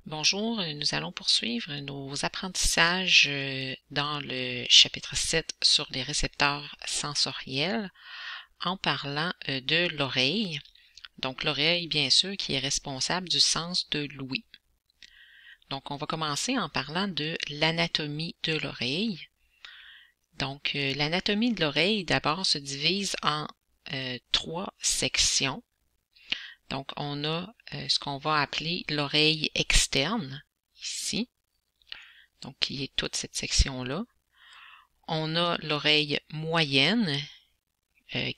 Bonjour, nous allons poursuivre nos apprentissages dans le chapitre 7 sur les récepteurs sensoriels en parlant de l'oreille. Donc l'oreille, bien sûr, qui est responsable du sens de l'ouïe. Donc on va commencer en parlant de l'anatomie de l'oreille. Donc l'anatomie de l'oreille, d'abord, se divise en 3 sections. Donc, on a ce qu'on va appeler l'oreille externe, ici, donc qui est toute cette section-là. On a l'oreille moyenne,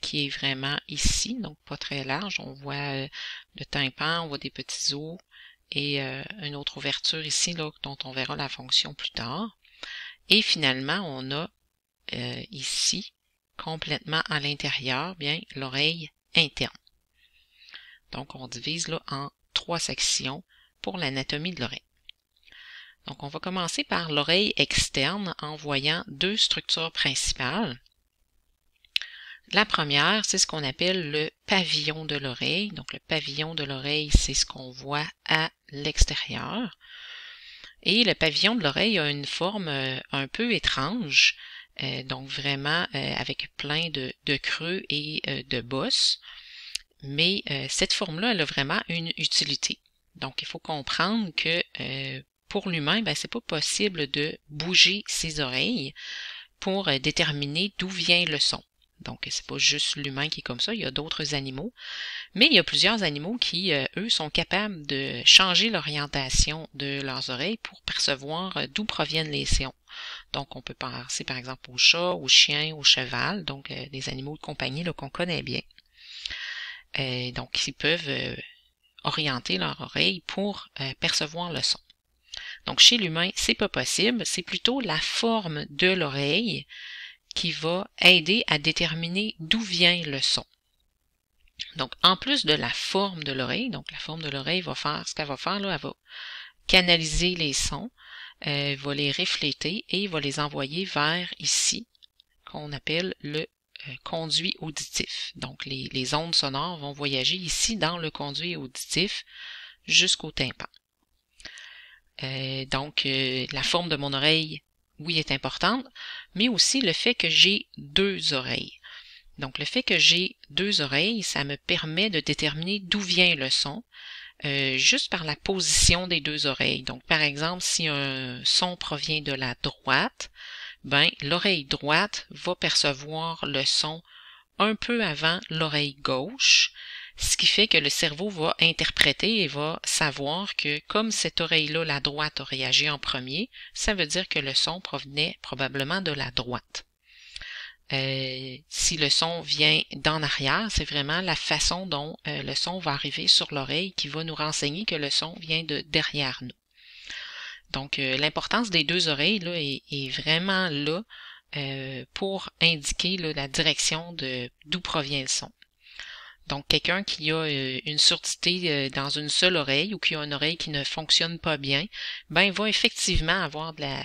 qui est vraiment ici, donc pas très large. On voit le tympan, on voit des petits os et une autre ouverture ici, là, dont on verra la fonction plus tard. Et finalement, on a ici, complètement à l'intérieur, bien l'oreille interne. Donc, on divise là en 3 sections pour l'anatomie de l'oreille. Donc, on va commencer par l'oreille externe en voyant 2 structures principales. La première, c'est ce qu'on appelle le pavillon de l'oreille. Donc, le pavillon de l'oreille, c'est ce qu'on voit à l'extérieur. Et le pavillon de l'oreille a une forme un peu étrange, donc vraiment avec plein de creux et de bosses. Mais cette forme-là, elle a vraiment une utilité. Donc, il faut comprendre que pour l'humain, ben, c'est pas possible de bouger ses oreilles pour déterminer d'où vient le son. Donc, c'est pas juste l'humain qui est comme ça, il y a d'autres animaux. Mais il y a plusieurs animaux qui, eux, sont capables de changer l'orientation de leurs oreilles pour percevoir d'où proviennent les sons. Donc, on peut penser par exemple au chat, au chien, au cheval, donc des animaux de compagnie qu'on connaît bien. Donc, ils peuvent orienter leur oreille pour percevoir le son. Donc, chez l'humain, c'est pas possible. C'est plutôt la forme de l'oreille qui va aider à déterminer d'où vient le son. Donc, en plus de la forme de l'oreille, donc la forme de l'oreille va faire ce qu'elle va faire, là, elle va canaliser les sons, va les refléter et va les envoyer vers ici, qu'on appelle le conduit auditif. Donc, les ondes sonores vont voyager ici dans le conduit auditif jusqu'au tympan. Donc, la forme de mon oreille, oui, est importante, mais aussi le fait que j'ai 2 oreilles. Donc, le fait que j'ai 2 oreilles, ça me permet de déterminer d'où vient le son, juste par la position des 2 oreilles. Donc, par exemple, si un son provient de la droite, ben, l'oreille droite va percevoir le son un peu avant l'oreille gauche, ce qui fait que le cerveau va interpréter et va savoir que comme cette oreille-là, la droite, a réagi en premier, ça veut dire que le son provenait probablement de la droite. Si le son vient d'en arrière, c'est vraiment la façon dont le son va arriver sur l'oreille qui va nous renseigner que le son vient de derrière nous. Donc, l'importance des 2 oreilles là, est vraiment là pour indiquer là, la direction d'où provient le son. Donc, quelqu'un qui a une surdité dans une seule oreille ou qui a une oreille qui ne fonctionne pas bien, ben, va effectivement avoir de la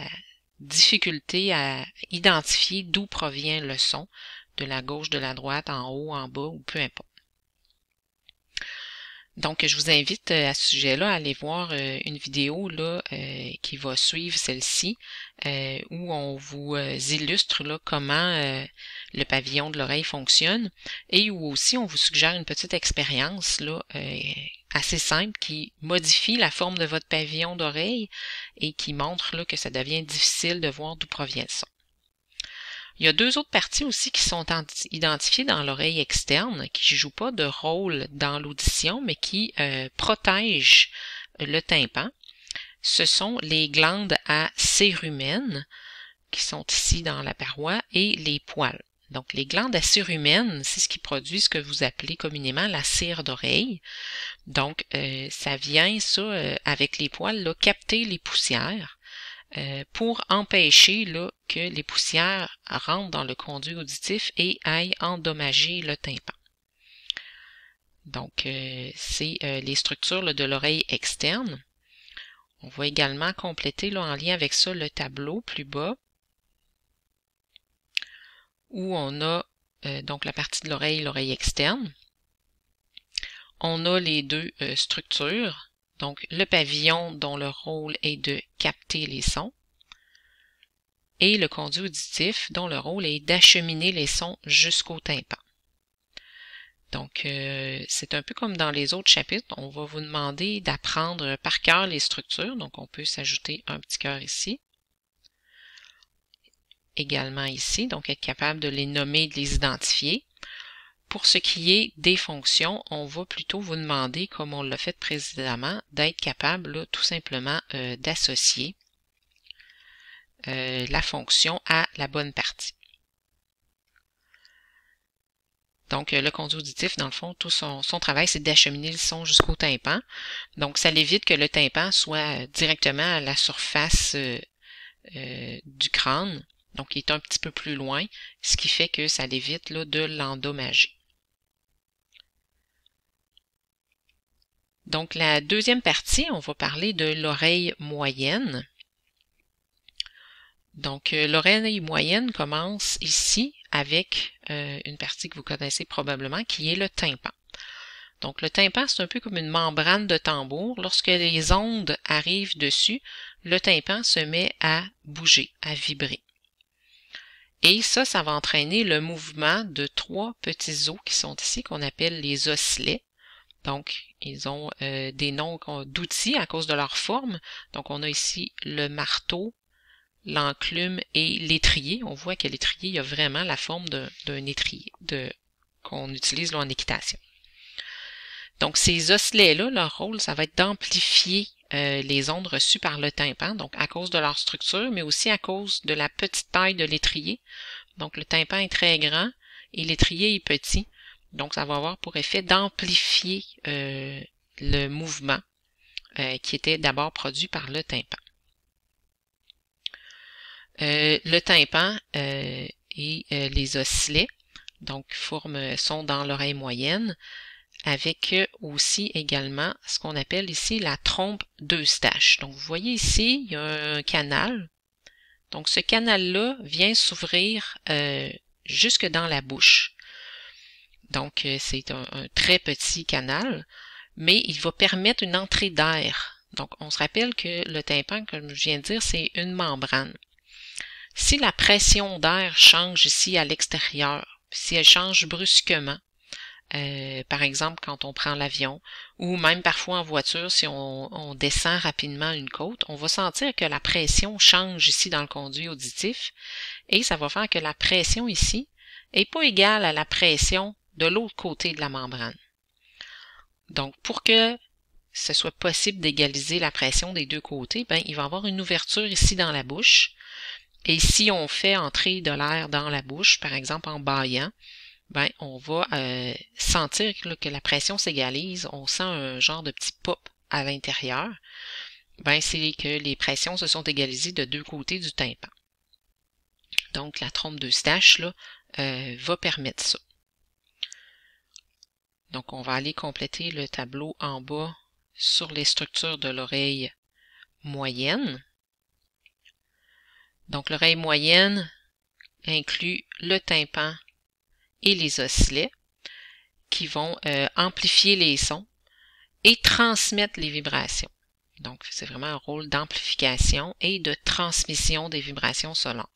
difficulté à identifier d'où provient le son, de la gauche, de la droite, en haut, en bas ou peu importe. Donc, je vous invite à ce sujet-là à aller voir une vidéo là qui va suivre celle-ci, où on vous illustre là comment le pavillon de l'oreille fonctionne et où aussi on vous suggère une petite expérience là assez simple qui modifie la forme de votre pavillon d'oreille et qui montre là que ça devient difficile de voir d'où provient le son. Il y a 2 autres parties aussi qui sont identifiées dans l'oreille externe, qui ne jouent pas de rôle dans l'audition, mais qui protègent le tympan. Ce sont les glandes à cérumen, qui sont ici dans la paroi, et les poils. Donc, les glandes à cérumen, c'est ce qui produit ce que vous appelez communément la cire d'oreille. Donc, ça vient, ça, avec les poils, là, capter les poussières. Pour empêcher là, que les poussières rentrent dans le conduit auditif et aillent endommager le tympan. Donc, c'est les structures là, de l'oreille externe. On va également compléter là, en lien avec ça le tableau plus bas, où on a donc la partie de l'oreille externe. On a les 2 structures Donc, le pavillon dont le rôle est de capter les sons. Et le conduit auditif dont le rôle est d'acheminer les sons jusqu'au tympan. Donc, c'est un peu comme dans les autres chapitres, on va vous demander d'apprendre par cœur les structures. Donc, on peut s'ajouter un petit cœur ici. Également ici, donc être capable de les nommer et de les identifier. Pour ce qui est des fonctions, on va plutôt vous demander, comme on l'a fait précédemment, d'être capable là, tout simplement d'associer la fonction à la bonne partie. Donc, le conduit auditif, dans le fond, tout son travail, c'est d'acheminer le son jusqu'au tympan. Donc, ça évite que le tympan soit directement à la surface du crâne. Donc, il est un petit peu plus loin, ce qui fait que ça l'évite là, de l'endommager. Donc, la deuxième partie, on va parler de l'oreille moyenne. Donc, l'oreille moyenne commence ici avec une partie que vous connaissez probablement, qui est le tympan. Donc, le tympan, c'est un peu comme une membrane de tambour. Lorsque les ondes arrivent dessus, le tympan se met à bouger, à vibrer. Et ça va entraîner le mouvement de trois petits os qui sont ici, qu'on appelle les osselets. Donc, ils ont des noms d'outils à cause de leur forme. Donc, on a ici le marteau, l'enclume et l'étrier. On voit que l'étrier a vraiment la forme d'un étrier qu'on utilise là, en équitation. Donc, ces osselets-là, leur rôle, ça va être d'amplifier les ondes reçues par le tympan, donc à cause de leur structure, mais aussi à cause de la petite taille de l'étrier. Donc, le tympan est très grand et l'étrier est petit. Donc, ça va avoir pour effet d'amplifier le mouvement qui était d'abord produit par le tympan. Le tympan et les osselets donc sont dans l'oreille moyenne, avec aussi également ce qu'on appelle ici la trompe d'Eustache. Donc, vous voyez ici, il y a un canal. Donc, ce canal-là vient s'ouvrir jusque dans la bouche. Donc, c'est un très petit canal, mais il va permettre une entrée d'air. Donc, on se rappelle que le tympan, comme je viens de dire, c'est une membrane. Si la pression d'air change ici à l'extérieur, si elle change brusquement, par exemple quand on prend l'avion, ou même parfois en voiture, si on descend rapidement une côte, on va sentir que la pression change ici dans le conduit auditif, et ça va faire que la pression ici n'est pas égale à la pression de l'autre côté de la membrane. Donc, pour que ce soit possible d'égaliser la pression des deux côtés, ben, il va y avoir une ouverture ici dans la bouche. Et si on fait entrer de l'air dans la bouche, par exemple en bâillant, ben, on va sentir que la pression s'égalise. On sent un genre de petit pop à l'intérieur. Ben, c'est que les pressions se sont égalisées de deux côtés du tympan. Donc, la trompe d'Eustache là, va permettre ça. Donc, on va aller compléter le tableau en bas sur les structures de l'oreille moyenne. Donc, l'oreille moyenne inclut le tympan et les osselets qui vont amplifier les sons et transmettre les vibrations. Donc, c'est vraiment un rôle d'amplification et de transmission des vibrations sonores.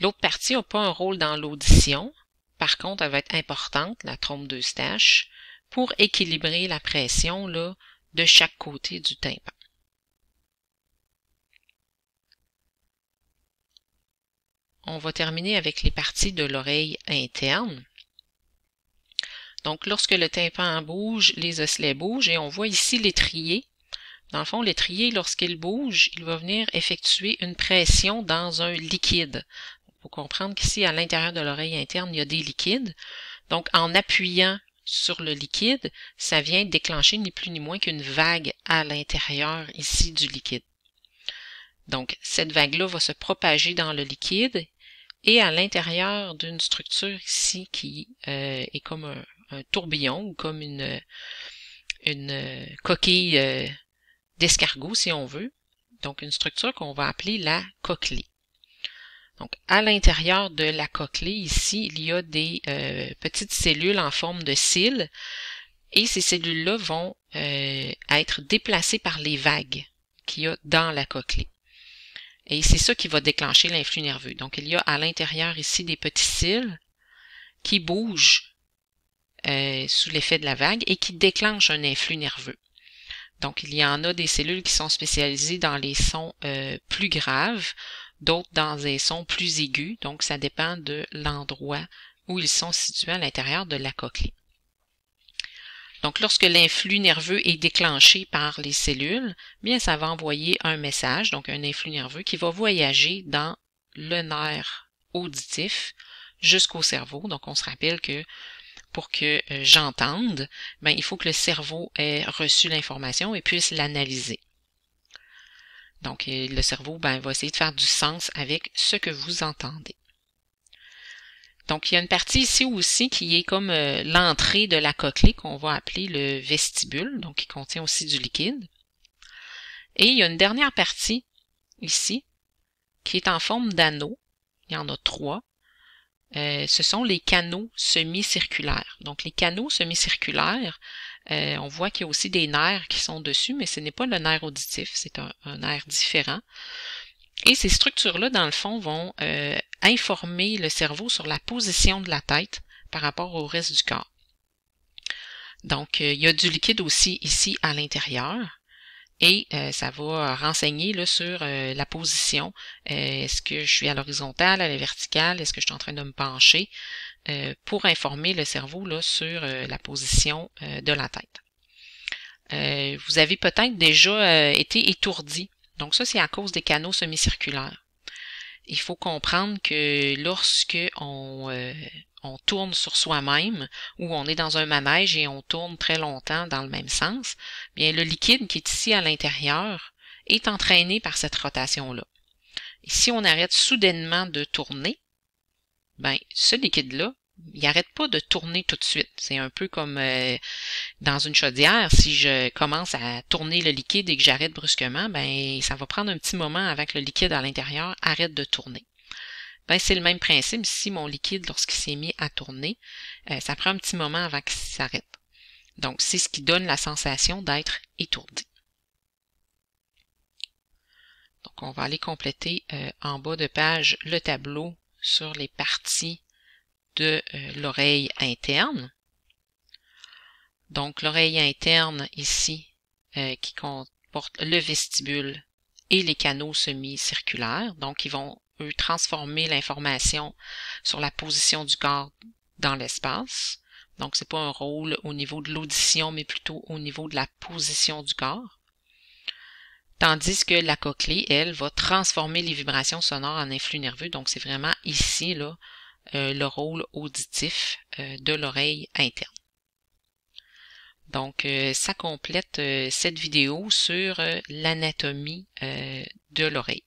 L'autre partie n'a pas un rôle dans l'audition. Par contre, elle va être importante, la trompe d'Eustache, pour équilibrer la pression là, de chaque côté du tympan. On va terminer avec les parties de l'oreille interne. Donc, lorsque le tympan bouge, les osselets bougent et on voit ici l'étrier. Dans le fond, l'étrier, lorsqu'il bouge, il va venir effectuer une pression dans un liquide. Il faut comprendre qu'ici, à l'intérieur de l'oreille interne, il y a des liquides. Donc, en appuyant sur le liquide, ça vient déclencher ni plus ni moins qu'une vague à l'intérieur ici du liquide. Donc, cette vague-là va se propager dans le liquide et à l'intérieur d'une structure ici qui est comme un tourbillon ou comme une coquille d'escargot, si on veut. Donc, une structure qu'on va appeler la cochlée. Donc, à l'intérieur de la cochlée, ici, il y a des petites cellules en forme de cils. Et ces cellules-là vont être déplacé par les vagues qu'il y a dans la cochlée. Et c'est ça qui va déclencher l'influx nerveux. Donc, il y a à l'intérieur ici des petits cils qui bougent sous l'effet de la vague et qui déclenchent un influx nerveux. Donc, il y en a des cellules qui sont spécialisées dans les sons plus graves, d'autres dans des sons plus aigus. Donc, ça dépend de l'endroit où ils sont situés à l'intérieur de la cochlée. Donc, lorsque l'influx nerveux est déclenché par les cellules, bien, ça va envoyer un message, donc un influx nerveux, qui va voyager dans le nerf auditif jusqu'au cerveau. Donc, on se rappelle que pour que j'entende, ben, il faut que le cerveau ait reçu l'information et puisse l'analyser. Donc, le cerveau ben, va essayer de faire du sens avec ce que vous entendez. Donc, il y a une partie ici aussi qui est comme l'entrée de la cochlée qu'on va appeler le vestibule, donc qui contient aussi du liquide. Et il y a une dernière partie ici qui est en forme d'anneau. Il y en a 3. Ce sont les canaux semi-circulaires. Donc, les canaux semi-circulaires, on voit qu'il y a aussi des nerfs qui sont dessus, mais ce n'est pas le nerf auditif, c'est un nerf différent. Et ces structures-là, dans le fond, vont informer le cerveau sur la position de la tête par rapport au reste du corps. Donc, il y a du liquide aussi ici à l'intérieur et ça va renseigner là, sur la position. Est-ce que je suis à l'horizontale, à la verticale? Est-ce que je suis en train de me pencher? Pour informer le cerveau là, sur la position de la tête. Vous avez peut-être déjà été étourdi. Donc ça, c'est à cause des canaux semi-circulaires. Il faut comprendre que lorsque on tourne sur soi-même ou on est dans un manège et on tourne très longtemps dans le même sens, bien le liquide qui est ici à l'intérieur est entraîné par cette rotation-là. Et si on arrête soudainement de tourner, ben ce liquide-là, il n'arrête pas de tourner tout de suite. C'est un peu comme dans une chaudière, si je commence à tourner le liquide et que j'arrête brusquement, ben ça va prendre un petit moment avant que le liquide à l'intérieur arrête de tourner. Ben c'est le même principe. Si mon liquide, lorsqu'il s'est mis à tourner, ça prend un petit moment avant qu'il s'arrête. Donc, c'est ce qui donne la sensation d'être étourdi. Donc, on va aller compléter en bas de page le tableau sur les parties de l'oreille interne. Donc, l'oreille interne ici, qui comporte le vestibule et les canaux semi-circulaires. Donc, ils vont, eux, transformer l'information sur la position du corps dans l'espace. Donc, c'est pas un rôle au niveau de l'audition, mais plutôt au niveau de la position du corps. Tandis que la cochlée, elle, va transformer les vibrations sonores en influx nerveux. Donc, c'est vraiment ici, là, le rôle auditif de l'oreille interne. Donc, ça complète cette vidéo sur l'anatomie de l'oreille.